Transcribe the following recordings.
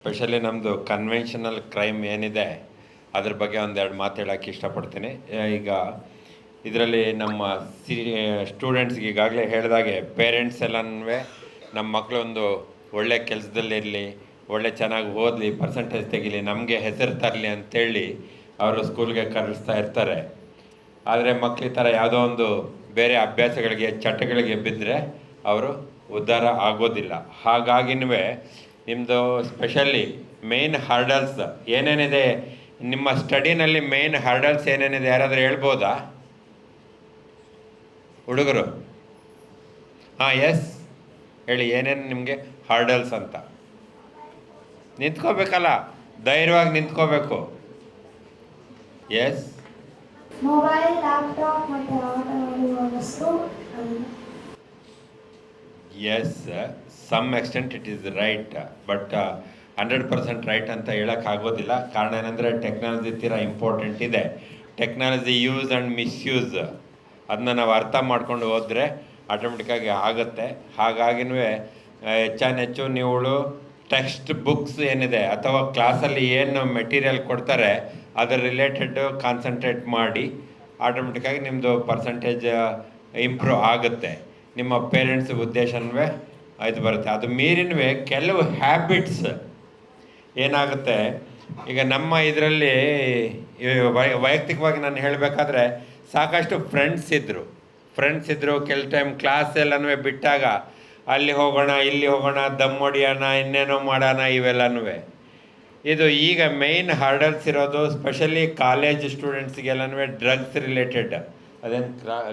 Specially ನಮ್ಮದು conventional crime ಏನಿದೆ ಅದ್ರ ಬಗ್ಗೆ ಒಂದೆರಡು ಮಾತು ಹೇಳೋಕ್ಕೆ ಇಷ್ಟಪಡ್ತೀನಿ. ಈಗ ಇದರಲ್ಲಿ ನಮ್ಮ ಸ್ಟೂಡೆಂಟ್ಸ್ಗೆ ಈಗಾಗಲೇ ಹೇಳಿದಾಗೆ ಪೇರೆಂಟ್ಸ್ ಎಲ್ಲನೂ ನಮ್ಮ ಮಕ್ಕಳೊಂದು ಒಳ್ಳೆ ಕೆಲಸದಲ್ಲಿರಲಿ, ಒಳ್ಳೆ ಚೆನ್ನಾಗಿ ಓದಲಿ, ಪರ್ಸೆಂಟೇಜ್ ತೆಗಿಲಿ, ನಮಗೆ ಹೆಸರು ತರಲಿ ಅಂತೇಳಿ ಅವರು ಸ್ಕೂಲ್ಗೆ ಕರೆಸ್ತಾ ಇರ್ತಾರೆ. ಆದರೆ ಮಕ್ಕಳು ಈ ಥರ ಯಾವುದೋ ಒಂದು ಬೇರೆ ಅಭ್ಯಾಸಗಳಿಗೆ, ಚಟಗಳಿಗೆ ಬಿದ್ದರೆ ಅವರು ಉದ್ಧಾರ ಆಗೋದಿಲ್ಲ. ಹಾಗಾಗಿನೂ ನಿಮ್ಮದು ಸ್ಪೆಷಲಿ ಮೇನ್ ಹರ್ಡಲ್ಸ್ ಏನೇನಿದೆ, ನಿಮ್ಮ ಸ್ಟಡಿನಲ್ಲಿ ಮೇನ್ ಹರ್ಡಲ್ಸ್ ಏನೇನಿದೆ ಯಾರಾದರೂ ಹೇಳ್ಬೋದಾ ಹುಡುಗರು? ಹಾಂ, ಎಸ್ ಹೇಳಿ, ಏನೇನು ನಿಮಗೆ ಹರ್ಡಲ್ಸ್ ಅಂತ. ನಿಂತ್ಕೋಬೇಕಲ್ಲ, ಧೈರ್ಯವಾಗಿ ನಿಂತ್ಕೋಬೇಕು. ಎಸ್, ಮೊಬೈಲ್, ಲ್ಯಾಪ್ಟಾಪ್ ಮತ್ತು ಆಟ ಆಡುವ ವಸ್ತು. Yes, some extent it is right, but 100% right ಅಂತ ಹೇಳೋಕ್ಕಾಗೋದಿಲ್ಲ. ಕಾರಣ ಏನಂದರೆ ಟೆಕ್ನಾಲಜಿ ತೀರಾ ಇಂಪಾರ್ಟೆಂಟ್ ಇದೆ. ಟೆಕ್ನಾಲಜಿ ಯೂಸ್ ಆ್ಯಂಡ್ ಮಿಸ್ಯೂಸ್ ಅದನ್ನ ನಾವು ಅರ್ಥ ಮಾಡ್ಕೊಂಡು ಹೋದರೆ ಆಟೋಮೆಟಿಕ್ಕಾಗಿ ಆಗುತ್ತೆ. ಹಾಗಾಗಿನೂ ಹೆಚ್ಚು ನೀವುಗಳು ಟೆಕ್ಸ್ಟ್ ಬುಕ್ಸ್ ಏನಿದೆ ಅಥವಾ ಕ್ಲಾಸಲ್ಲಿ ಏನು ಮೆಟೀರಿಯಲ್ ಕೊಡ್ತಾರೆ ಅದರ ರಿಲೇಟೆಡ್ ಕಾನ್ಸಂಟ್ರೇಟ್ ಮಾಡಿ, ಆಟೋಮೆಟಿಕ್ಕಾಗಿ ನಿಮ್ಮದು ಪರ್ಸಂಟೇಜ್ ಇಂಪ್ರೂವ್ ಆಗುತ್ತೆ. ನಿಮ್ಮ ಪೇರೆಂಟ್ಸ್ ಉದ್ದೇಶವೇ ಇದು ಬರುತ್ತೆ. ಅದು ಮೀರಿನವೇ ಕೆಲವು ಹ್ಯಾಬಿಟ್ಸ್ ಏನಾಗುತ್ತೆ, ಈಗ ನಮ್ಮ ಇದರಲ್ಲಿ ವೈಯಕ್ತಿಕವಾಗಿ ನಾನು ಹೇಳಬೇಕಾದ್ರೆ ಸಾಕಷ್ಟು ಫ್ರೆಂಡ್ಸ್ ಇದ್ದರು. ಕೆಲ ಟೈಮ್ ಕ್ಲಾಸ್ ಎಲ್ಲನೂ ಬಿಟ್ಟಾಗ ಅಲ್ಲಿ ಹೋಗೋಣ, ಇಲ್ಲಿ ಹೋಗೋಣ, ದಮ್ ಹೊಡಿಯೋಣ, ಇನ್ನೇನೋ ಮಾಡೋಣ, ಇವೆಲ್ಲನೂ ಇದು ಈಗ ಮೇಯ್ನ್ ಹರ್ಡಲ್ಸ್ ಇರೋದು. ಸ್ಪೆಷಲಿ ಕಾಲೇಜ್ ಸ್ಟೂಡೆಂಟ್ಸ್ಗೆಲ್ಲನೂ ಡ್ರಗ್ಸ್ ರಿಲೇಟೆಡ್. ಅದೇನು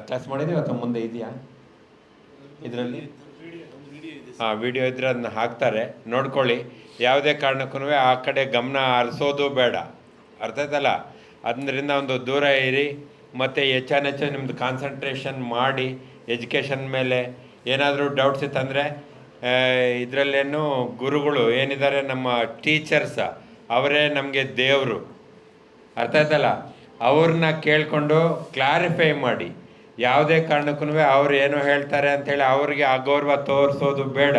ಕ್ಲಾಸ್ ಮಾಡಿದ್ದೀವಿ ಅಥವಾ ಮುಂದೆ ಇದೆಯಾ ಇದರಲ್ಲಿ? ಹಾಂ, ವಿಡಿಯೋ ಇದ್ದರೆ ಅದನ್ನ ಹಾಕ್ತಾರೆ, ನೋಡ್ಕೊಳ್ಳಿ. ಯಾವುದೇ ಕಾರಣಕ್ಕೂ ಆ ಕಡೆ ಗಮನ ಹರಿಸೋದು ಬೇಡ, ಅರ್ಥ ಆಯ್ತಲ್ಲ? ಅದರಿಂದ ಒಂದು ದೂರ ಇರಿ. ಮತ್ತು ಹೆಚ್ಚು ನಿಮ್ಮದು ಕಾನ್ಸಂಟ್ರೇಷನ್ ಮಾಡಿ ಎಜುಕೇಷನ್ ಮೇಲೆ. ಏನಾದರೂ ಡೌಟ್ಸ್ ಇತ್ತಂದರೆ ಇದರಲ್ಲೇನು ಗುರುಗಳು ಏನಿದ್ದಾರೆ, ನಮ್ಮ ಟೀಚರ್ಸ್ ಅವರೇ ನಮಗೆ ದೇವರು, ಅರ್ಥ ಆಯ್ತಲ್ಲ? ಅವ್ರನ್ನ ಕೇಳಿಕೊಂಡು ಕ್ಲಾರಿಫೈ ಮಾಡಿ. ಯಾವುದೇ ಕಾರಣಕ್ಕೂ ಅವ್ರು ಏನೋ ಹೇಳ್ತಾರೆ ಅಂಥೇಳಿ ಅವ್ರಿಗೆ ಅಗೌರವ ತೋರಿಸೋದು ಬೇಡ.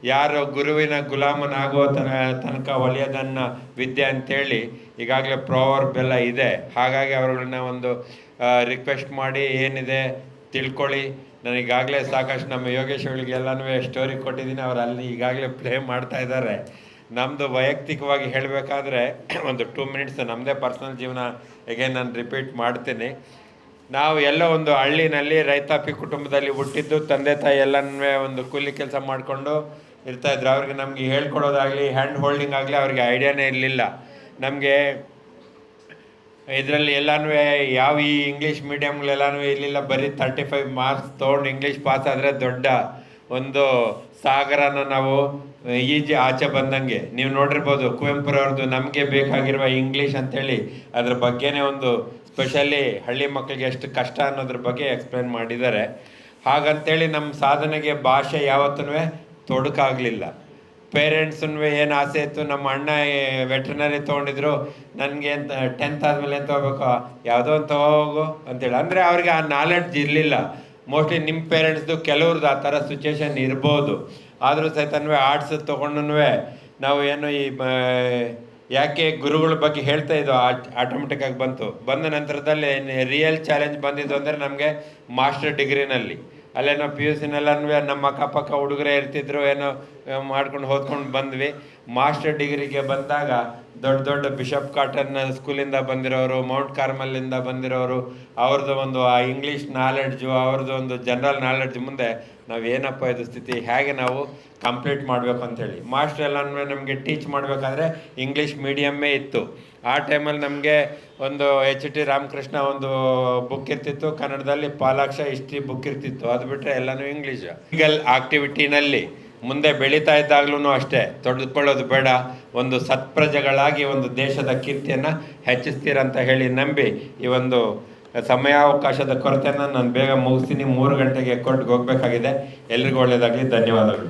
ಯಾರು ಗುರುವಿನ ಗುಲಾಮನಾಗೋ ತನಕ ಒಳ್ಳೆಯದನ್ನು ವಿದ್ಯೆ ಅಂಥೇಳಿ ಈಗಾಗಲೇ ಪ್ರೋವರ್ಬ್ ಎಲ್ಲ ಇದೆ. ಹಾಗಾಗಿ ಅವ್ರಗಳನ್ನ ಒಂದು ರಿಕ್ವೆಸ್ಟ್ ಮಾಡಿ ಏನಿದೆ ತಿಳ್ಕೊಳ್ಳಿ. ನನಗಾಗಲೇ ಸಾಕಷ್ಟು ನಮ್ಮ ಯೋಗೇಶ್ವರಿಗೆಲ್ಲನೂ ಸ್ಟೋರಿ ಕೊಟ್ಟಿದ್ದೀನಿ, ಅವ್ರು ಅಲ್ಲಿ ಈಗಾಗಲೇ ಪ್ಲೇ ಮಾಡ್ತಾ ಇದ್ದಾರೆ. ನಮ್ಮದು ವೈಯಕ್ತಿಕವಾಗಿ ಹೇಳಬೇಕಾದ್ರೆ ಒಂದು 2 ಮಿನಿಟ್ಸ್ ನಮ್ಮದೇ ಪರ್ಸ್ನಲ್ ಜೀವನ ಹೇಗೆ ನಾನು ರಿಪೀಟ್ ಮಾಡ್ತೀನಿ. ನಾವು ಎಲ್ಲೋ ಒಂದು ಹಳ್ಳಿನಲ್ಲಿ ರೈತಾಪಿ ಕುಟುಂಬದಲ್ಲಿ ಹುಟ್ಟಿದ್ದು, ತಂದೆ ತಾಯಿ ಎಲ್ಲನೂ ಒಂದು ಕೂಲಿ ಕೆಲಸ ಮಾಡಿಕೊಂಡು ಇರ್ತಾಯಿದ್ರು. ಅವ್ರಿಗೆ ನಮಗೆ ಹೇಳ್ಕೊಡೋದಾಗಲಿ, ಹ್ಯಾಂಡ್ ಹೋಲ್ಡಿಂಗ್ ಆಗಲಿ ಅವ್ರಿಗೆ ಐಡಿಯಾನೇ ಇರಲಿಲ್ಲ. ನಮಗೆ ಇದರಲ್ಲಿ ಎಲ್ಲನೂ ಯಾವ ಈ ಇಂಗ್ಲೀಷ್ ಮೀಡಿಯಮ್ಗಳೆಲ್ಲನೂ ಇರಲಿಲ್ಲ. ಬರೀ 35 ಮಾರ್ಕ್ಸ್ ತೊಗೊಂಡು ಇಂಗ್ಲೀಷ್ ಪಾಸ್ ಆದರೆ ದೊಡ್ಡ ಒಂದು ಸಾಗರನ ನಾವು ಆಚೆ ಬಂದಂಗೆ. ನೀವು ನೋಡಿರ್ಬೋದು ಕುವೆಂಪುರವ್ರದ್ದು ನಮಗೆ ಬೇಕಾಗಿರುವ ಇಂಗ್ಲೀಷ್ ಅಂಥೇಳಿ ಅದ್ರ ಬಗ್ಗೆನೇ ಒಂದು ಸ್ಪೆಷಲಿ ಹಳ್ಳಿ ಮಕ್ಕಳಿಗೆ ಎಷ್ಟು ಕಷ್ಟ ಅನ್ನೋದ್ರ ಬಗ್ಗೆ ಎಕ್ಸ್ಪ್ಲೇನ್ ಮಾಡಿದ್ದಾರೆ. ಹಾಗಂತೇಳಿ ನಮ್ಮ ಸಾಧನೆಗೆ ಭಾಷೆ ಯಾವತ್ತೂ ತೊಡಕಾಗಲಿಲ್ಲ. ಪೇರೆಂಟ್ಸನ್ನು ಏನು ಆಸೆ ಇತ್ತು, ನಮ್ಮ ಅಣ್ಣ ವೆಟ್ರನರಿ ತೊಗೊಂಡಿದ್ರು, ನನಗೆ 10th ಆದಮೇಲೆ ಏನು ತೊಗೋಬೇಕು, ಯಾವುದೋ ಒಂದು ತೊಗೋಗು ಅಂತೇಳಿ. ಅಂದರೆ ಅವ್ರಿಗೆ ಆ ನಾಲೆಡ್ಜ್ ಇರಲಿಲ್ಲ. ಮೋಸ್ಟ್ಲಿ ನಿಮ್ಮ ಪೇರೆಂಟ್ಸ್ದು ಕೆಲವ್ರದ್ದು ಆ ಥರ ಸಿಚುವೇಶನ್ ಇರ್ಬೋದು. ಆದರೂ ಸಹಿತನೂ ಆರ್ಟ್ಸ್ ತೊಗೊಂಡು ನಾವು ಏನು ಯಾಕೆ ಗುರುಗಳ ಬಗ್ಗೆ ಹೇಳ್ತಾ ಇದ್ದೋ ಆಟೋಮೆಟಿಕ್ಕಾಗಿ ಬಂದ ನಂತರದಲ್ಲಿ ರಿಯಲ್ ಚಾಲೆಂಜ್ ಬಂದಿದ್ದು ಅಂದರೆ ನಮಗೆ ಮಾಸ್ಟರ್ ಡಿಗ್ರಿನಲ್ಲಿ. ಅಲ್ಲೇನೋ PUCನೆಲ್ಲನೂ ನಮ್ಮ ಅಕ್ಕಪಕ್ಕ ಹುಡುಗರೇ ಇರ್ತಿದ್ರು, ಏನೋ ಮಾಡ್ಕೊಂಡು ಓದ್ಕೊಂಡು ಬಂದ್ವಿ. ಮಾಸ್ಟರ್ ಡಿಗ್ರಿಗೆ ಬಂದಾಗ ದೊಡ್ಡ ಬಿಷಪ್ ಕಾಟನ್ ಸ್ಕೂಲಿಂದ ಬಂದಿರೋರು, ಮೌಂಟ್ ಕಾರ್ಮಲ್ಲಿಂದ ಬಂದಿರೋರು, ಅವ್ರದ್ದು ಒಂದು ಆ ಇಂಗ್ಲೀಷ್ ನಾಲೆಡ್ಜು, ಅವ್ರದ್ದು ಒಂದು ಜನರಲ್ ನಾಲೆಡ್ಜ್ ಮುಂದೆ ನಾವು ಏನಪ್ಪ ಇದು ಸ್ಥಿತಿ, ಹೇಗೆ ನಾವು ಕಂಪ್ಲೀಟ್ ಮಾಡಬೇಕು ಅಂಥೇಳಿ. ಮಾಸ್ಟರ್ ಎಲ್ಲನೂ ನಮಗೆ ಟೀಚ್ ಮಾಡಬೇಕಾದ್ರೆ ಇಂಗ್ಲೀಷ್ ಮೀಡಿಯಮ್ಮೇ ಇತ್ತು. ಆ ಟೈಮಲ್ಲಿ ನಮಗೆ ಒಂದು HT ರಾಮಕೃಷ್ಣ ಒಂದು ಬುಕ್ ಇರ್ತಿತ್ತು, ಕನ್ನಡದಲ್ಲಿ ಪಾಲಾಕ್ಷ ಹಿಸ್ಟ್ರಿ ಬುಕ್ ಇರ್ತಿತ್ತು. ಅದು ಬಿಟ್ಟರೆ ಎಲ್ಲನೂ ಇಂಗ್ಲೀಷು. ಲೀಗಲ್ ಆಕ್ಟಿವಿಟಿನಲ್ಲಿ ಮುಂದೆ ಬೆಳೀತಾ ಇದ್ದಾಗಲೂ ಅಷ್ಟೇ ತೊಡೆದುಕೊಳ್ಳೋದು ಬೇಡ. ಒಂದು ಸತ್ಪ್ರಜೆಗಳಾಗಿ ಒಂದು ದೇಶದ ಕೀರ್ತಿಯನ್ನು ಹೆಚ್ಚಿಸ್ತೀರಂತ ಹೇಳಿ ನಂಬಿ ಈ ಒಂದು ಸಮಯಾವಕಾಶದ ಕೊರತೆಯನ್ನು ನಾನು ಬೇಗ ಮುಗಿಸ್ತೀನಿ. 3 ಗಂಟೆಗೆ ಕೋರ್ಟ್ಗೆ ಹೋಗಬೇಕಾಗಿದೆ. ಎಲ್ರಿಗೂ ಒಳ್ಳೆಯದಾಗಲಿ. ಧನ್ಯವಾದಗಳು.